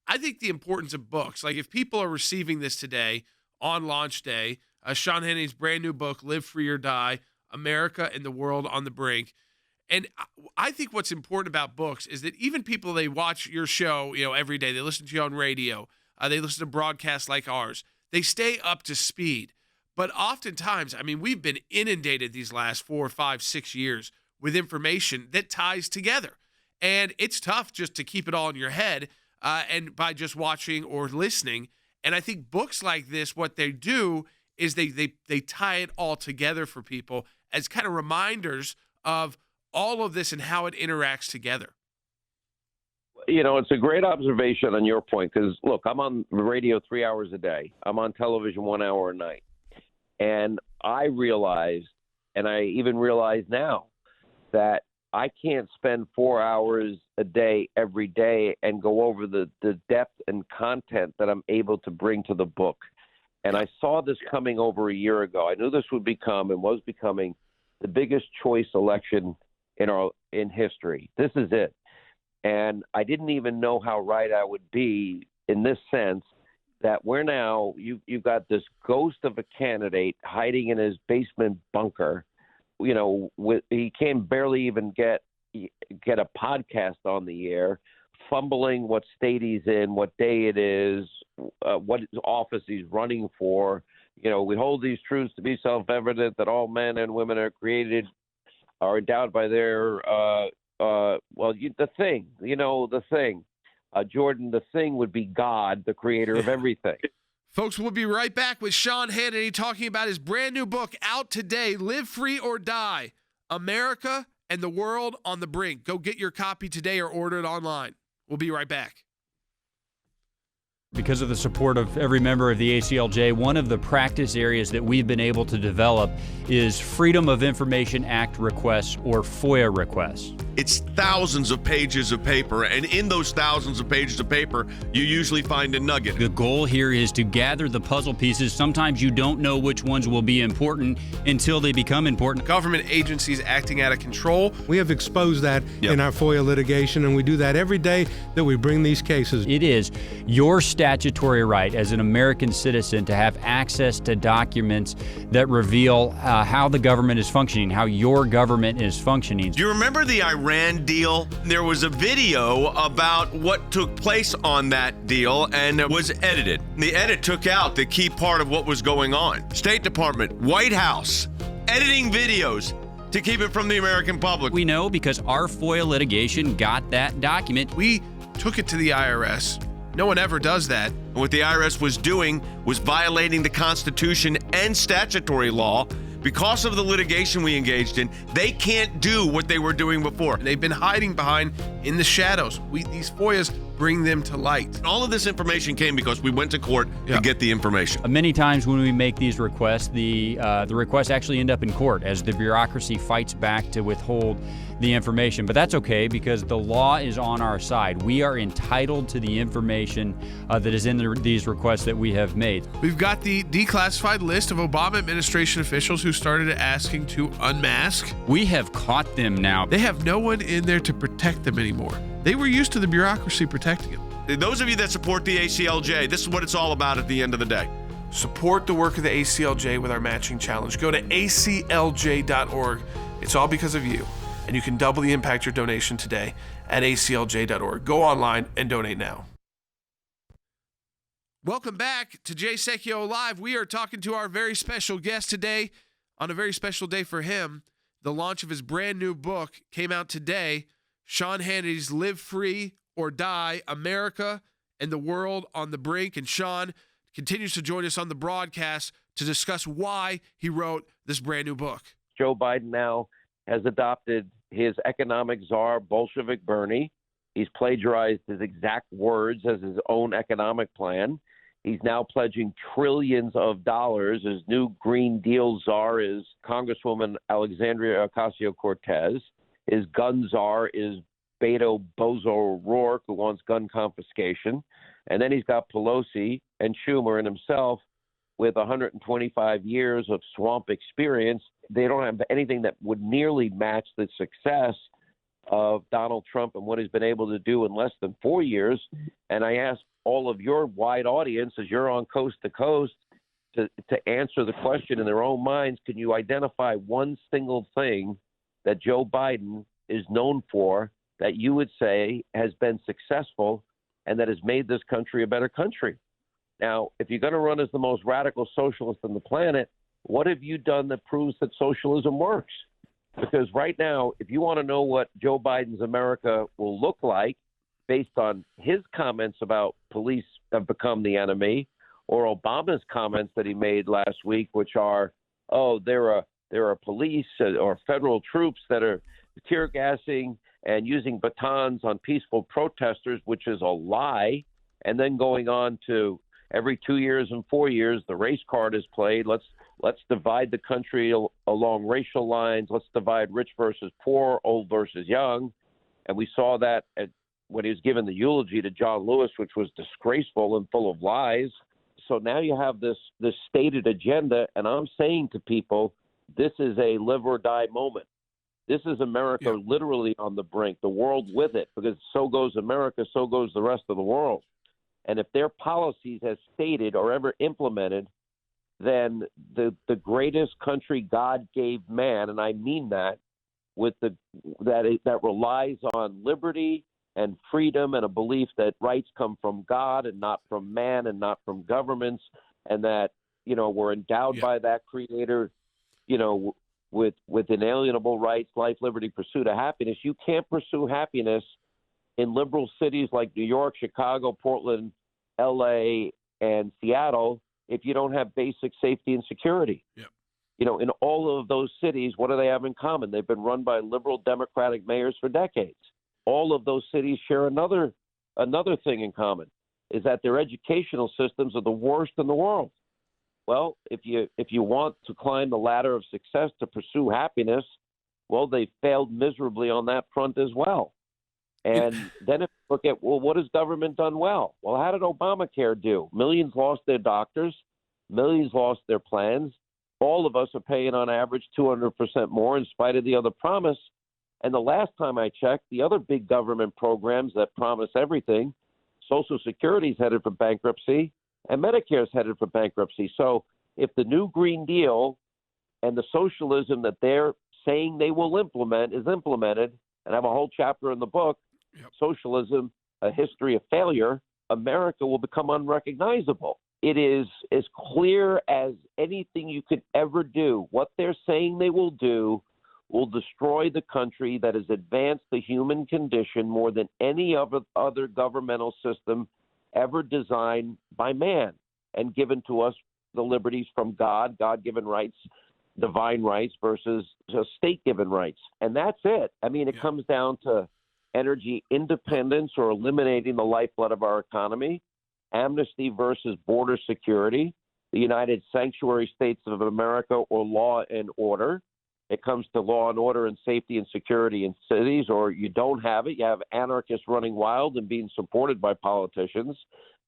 I think the importance of books, like if people are receiving this today on launch day, Sean Hannity's brand new book, Live Free or Die, America and the World on the Brink. And I think what's important about books is that even people, they watch your show, every day, they listen to you on radio, they listen to broadcasts like ours, they stay up to speed. But oftentimes, we've been inundated these last 4, 5, 6 years with information that ties together. And it's tough just to keep it all in your head and by just watching or listening. And I think books like this, what they do is they tie it all together for people as kind of reminders of, all of this and how it interacts together. It's a great observation on your point because, look, I'm on the radio 3 hours a day. I'm on television 1 hour a night. And I realized, and I even realize now, that I can't spend 4 hours a day every day and go over the depth and content that I'm able to bring to the book. And I saw this coming over a year ago. I knew this would become and was becoming the biggest choice election in history. This is it. And I didn't even know how right I would be in this sense that we're now, you've got this ghost of a candidate hiding in his basement bunker. He can barely even get a podcast on the air, fumbling what state he's in, what day it is, what office he's running for. We hold these truths to be self-evident that all men and women are endowed by their the thing. Jordan, the thing would be God, the creator of everything. Folks, we'll be right back with Sean Hannity talking about his brand new book out today, Live Free or Die, America and the World on the Brink. Go get your copy today or order it online. We'll be right back. Because of the support of every member of the ACLJ, one of the practice areas that we've been able to develop is Freedom of Information Act requests or FOIA requests. It's thousands of pages of paper, and in those thousands of pages of paper, you usually find a nugget. The goal here is to gather the puzzle pieces. Sometimes you don't know which ones will be important until they become important. Government agencies acting out of control. We have exposed that in our FOIA litigation, and we do that every day that we bring these cases. It is your statutory right as an American citizen to have access to documents that reveal how the government is functioning, how your government is functioning. Do you remember the Iran deal? There was a video about what took place on that deal, and it was edited. The edit took out the key part of what was going on. State Department, White House, editing videos to keep it from the American public. We know because our FOIA litigation got that document. We took it to the IRS. No one ever does that. And what the IRS was doing was violating the Constitution and statutory law. Because of the litigation we engaged in, they can't do what they were doing before. They've been hiding behind in the shadows. These FOIAs bring them to light. All of this information came because we went to court to get the information. Many times when we make these requests, the requests actually end up in court as the bureaucracy fights back to withhold the information. But that's okay because the law is on our side. We are entitled to the information that is in these requests that we have made. We've got the declassified list of Obama administration officials who started asking to unmask. We have caught them now. They have no one in there to protect them anymore. They were used to the bureaucracy protecting them. Those of you that support the ACLJ, this is what it's all about at the end of the day. Support the work of the ACLJ with our matching challenge. Go to aclj.org. It's all because of you. And you can double the impact your donation today at aclj.org. Go online and donate now. Welcome back to Jay Sekulow Live. We are talking to our very special guest today on a very special day for him. The launch of his brand new book came out today. Sean Hannity's Live Free or Die, America and the World on the Brink. And Sean continues to join us on the broadcast to discuss why he wrote this brand new book. Joe Biden now has adopted his economic czar, Bolshevik Bernie. He's plagiarized his exact words as his own economic plan. He's now pledging trillions of dollars. His new Green Deal czar is Congresswoman Alexandria Ocasio-Cortez. His gun czar is Beto Bozo O'Rourke, who wants gun confiscation. And then he's got Pelosi and Schumer and himself with 125 years of swamp experience. They don't have anything that would nearly match the success of Donald Trump and what he's been able to do in less than 4 years. And I ask all of your wide audience, as you're on coast to coast, to answer the question in their own minds, can you identify one single thing that Joe Biden is known for that you would say has been successful and that has made this country a better country? Now, if you're going to run as the most radical socialist on the planet, what have you done that proves that socialism works? Because right now, if you want to know what Joe Biden's America will look like based on his comments about police have become the enemy, or Obama's comments that he made last week, which are, oh, they're a there are police or federal troops that are tear gassing and using batons on peaceful protesters, which is a lie, and then going on to every 2 years and 4 years, the race card is played. Let's divide the country along racial lines. Let's divide rich versus poor, old versus young. And we saw that when he was given the eulogy to John Lewis, which was disgraceful and full of lies. So now you have this stated agenda, and I'm saying to people, this is a live or die moment. This is America literally on the brink, the world with it, because so goes America, so goes the rest of the world. And if their policies as stated are ever implemented, then the greatest country God gave man, and I mean that, that relies on liberty and freedom and a belief that rights come from God and not from man and not from governments, and that, we're endowed by that creator, with inalienable rights, life, liberty, pursuit of happiness. You can't pursue happiness in liberal cities like New York, Chicago, Portland, LA, and Seattle if you don't have basic safety and security. In all of those cities, what do they have in common? They've been run by liberal Democratic mayors for decades. All of those cities share another thing in common, is that their educational systems are the worst in the world. Well, if you want to climb the ladder of success to pursue happiness, well, they failed miserably on that front as well. And then if you look at, what has government done well? Well, how did Obamacare do? Millions lost their doctors. Millions lost their plans. All of us are paying on average 200% more in spite of the other promise. And the last time I checked, the other big government programs that promise everything, Social Security is headed for bankruptcy and Medicare is headed for bankruptcy. So if the new Green Deal and the socialism that they're saying they will implement is implemented, and I have a whole chapter in the book, Socialism, A History of Failure, America will become unrecognizable. It is as clear as anything you could ever do. What they're saying they will do will destroy the country that has advanced the human condition more than any other governmental system ever designed by man and given to us the liberties from God, God-given rights, divine rights versus state-given rights. And that's it. I mean, it comes down to energy independence or eliminating the lifeblood of our economy, amnesty versus border security, the United Sanctuary States of America or law and order. It comes to law and order and safety and security in cities, or you don't have it. You have anarchists running wild and being supported by politicians.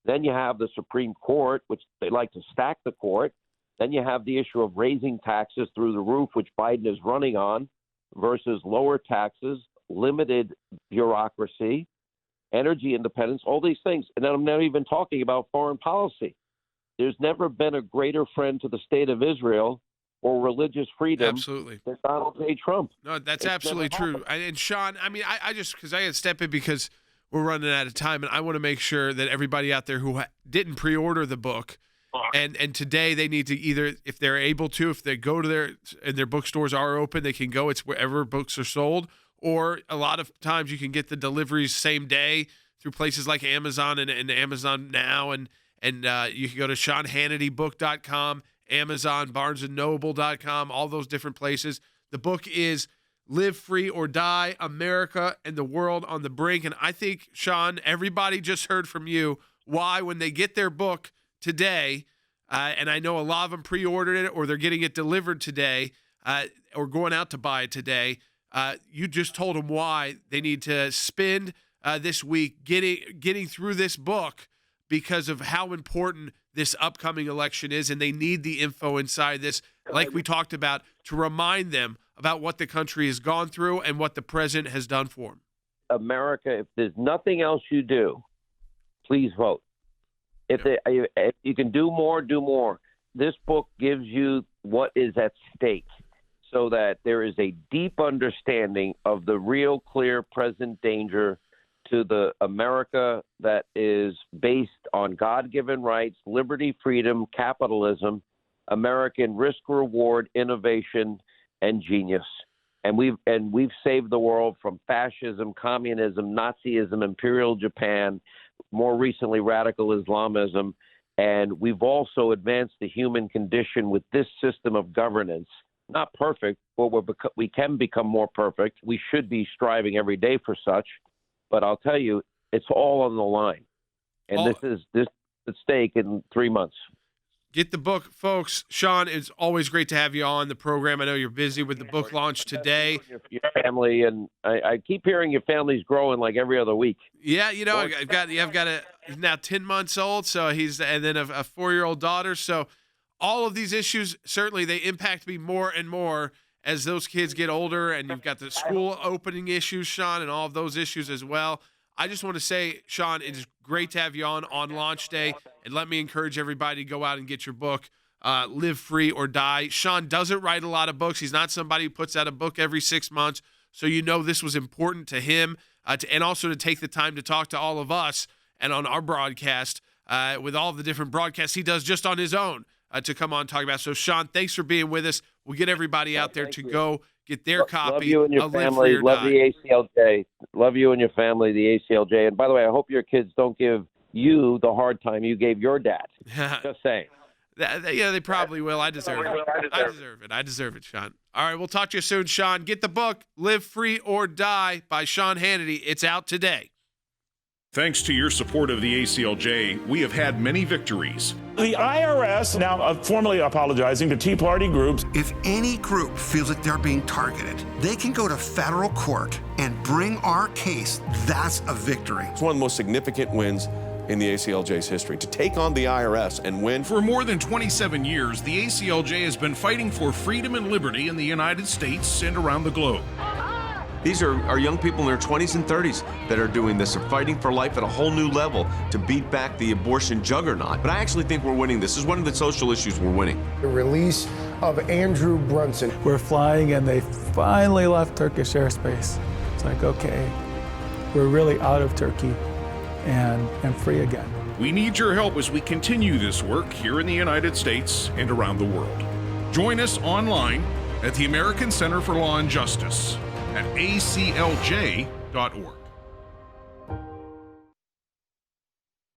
Then you have the Supreme Court, which they like to stack the court. Then you have the issue of raising taxes through the roof, which Biden is running on, versus lower taxes, limited bureaucracy, energy independence, all these things. And then I'm not even talking about foreign policy. There's never been a greater friend to the state of Israel or religious freedom than Donald J. Trump. No, that's absolutely true. And Sean, I mean, I just, because I got to step in because we're running out of time, and I want to make sure that everybody out there who didn't pre-order the book, and today they need to either, if they're able to, if they go to their bookstores are open, they can go. It's wherever books are sold, or a lot of times you can get the deliveries same day through places like Amazon and Amazon Now, and you can go to SeanHannityBook.com, Amazon, BarnesandNoble.com, all those different places. The book is Live Free or Die, America and the World on the Brink. And I think, Sean, everybody just heard from you why when they get their book today, and I know a lot of them pre-ordered it or they're getting it delivered today or going out to buy it today, you just told them why they need to spend this week getting through this book because of how important this upcoming election is, and they need the info inside this, like we talked about, to remind them about what the country has gone through and what the president has done for them. America, if there's nothing else you do, please vote. If you can do more, do more. This book gives you what is at stake so that there is a deep understanding of the real, clear, present danger to the America that is based on God-given rights, liberty, freedom, capitalism, American risk, reward, innovation, and genius. And we've saved the world from fascism, communism, Nazism, Imperial Japan, more recently radical Islamism. And we've also advanced the human condition with this system of governance not perfect, but we can become more perfect. We should be striving every day for such. But I'll tell you, it's all on the line. And this is at stake in 3 months. Get the book, folks. Sean, it's always great to have you on the program. I know you're busy with the book launch today. Your family, and I keep hearing your family's growing like every other week. Yeah, I've got he's now 10 months old, so and then a 4-year-old daughter. So all of these issues, certainly they impact me more and more as those kids get older, and you've got the school opening issues, Sean, and all of those issues as well. I just want to say, Sean, it is great to have you on launch day, and let me encourage everybody to go out and get your book, Live Free or Die. Sean doesn't write a lot of books. He's not somebody who puts out a book every 6 months, so this was important to him, and also to take the time to talk to all of us and on our broadcast with all the different broadcasts he does just on his own to come on and talk about. So, Sean, thanks for being with us. We'll get everybody out there to go get their copy. Love you and your of family. Live Free or Love Die. the ACLJ. Love you and your family, the ACLJ. And by the way, I hope your kids don't give you the hard time you gave your dad. Just saying. Yeah, they probably will. I deserve it. I deserve it, Sean. All right, we'll talk to you soon, Sean. Get the book, Live Free or Die by Sean Hannity. It's out today. Thanks to your support of the ACLJ, we have had many victories. The IRS now formally apologizing to Tea Party groups. If any group feels like they're being targeted, they can go to federal court and bring our case. That's a victory. It's one of the most significant wins in the ACLJ's history, to take on the IRS and win. For more than 27 years, the ACLJ has been fighting for freedom and liberty in the United States and around the globe. These are young people in their 20s and 30s that are doing this. They're fighting for life at a whole new level to beat back the abortion juggernaut. But I actually think we're winning this. This is one of the social issues we're winning. The release of Andrew Brunson. We're flying and they finally left Turkish airspace. It's like, okay, we're really out of Turkey and free again. We need your help as we continue this work here in the United States and around the world. Join us online at the American Center for Law and Justice at aclj.org.